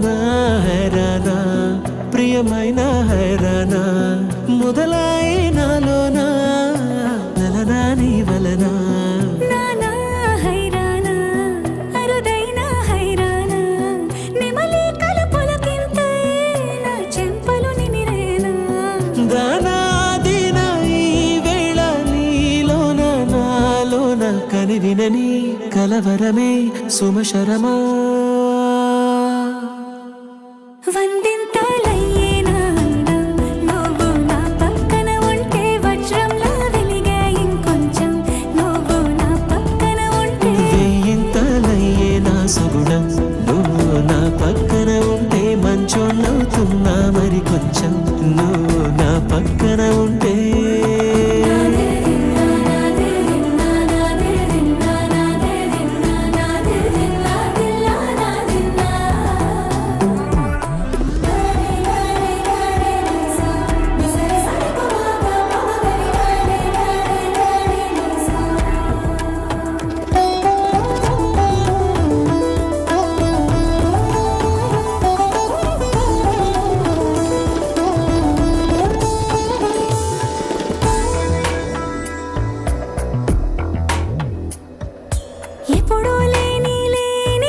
నా హైరానా ప్రియమైన హైరానా మొదలై నాలోనా నలనా నీ వలనా నానా హైరానా అరుదైన హైరానా నెమలి కలుపులకింతై నా చెంపలు నిమిరేనా దానాదిన ఈ వేళ నీలోన నాలోన కనివినని కలవరమే సుమశరమా వందింతలయ్యేనా అందం నువ్వు నా పక్కన ఉంటే వజ్రంలా వెలిగే ఇంకొంచెం నువ్వు నా పక్కన ఉంటే వేయింతలయ్యే నా సగుణం నువ్వు నా పక్కన ఉంటే మంచోళ్ళవుతున్నా మరి కొంచెం నువ్వు నా పక్కన ఉంటే ఎప్పుడూ లేని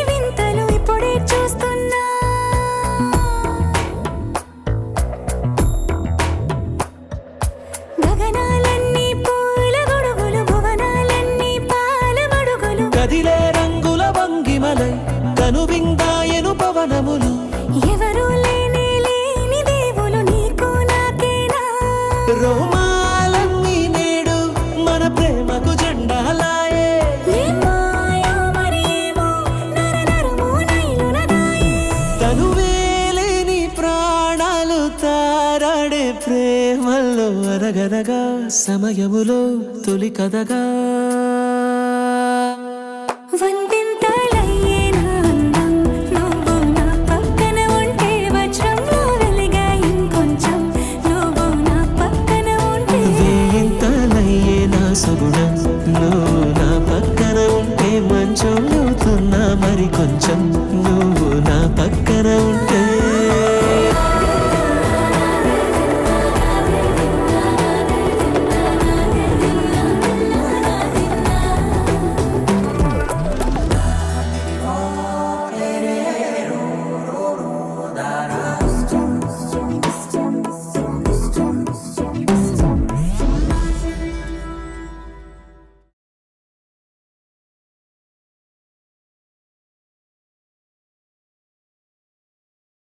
వింతలు ఇప్పుడే చూస్తున్నా గగనాలన్నీ పూల గొడుగులు భువనాలన్నీ పాల మడుగులు కదిలే రంగుల వంగిమలై కనువిందాయను పవనములు ఎవరూ లేని దేవులు నీకు నాకేనా రోమాలన్నీ నేడు మన ప్రేమకు జెండాలాయే ఏ మాయో మరి ఏమో నరనరమో నైలున దాయే తనువేలేని ప్రాణాలు తారాడే ప్రేమల్లో అరగనగా సమయములో తొలి కథగా వందింతలయ్యేనా అందం నువ్వు నా పక్కన ఉంటే వజ్రంలా వెలిగే ఇంకొంచెం నువ్వు నా పక్కన ఉంటే వేయింతలయ్యే నా సగుణం నువ్వు నా పక్కన ఉంటే మంచోళ్ళవుతున్నా మరి కొంచెం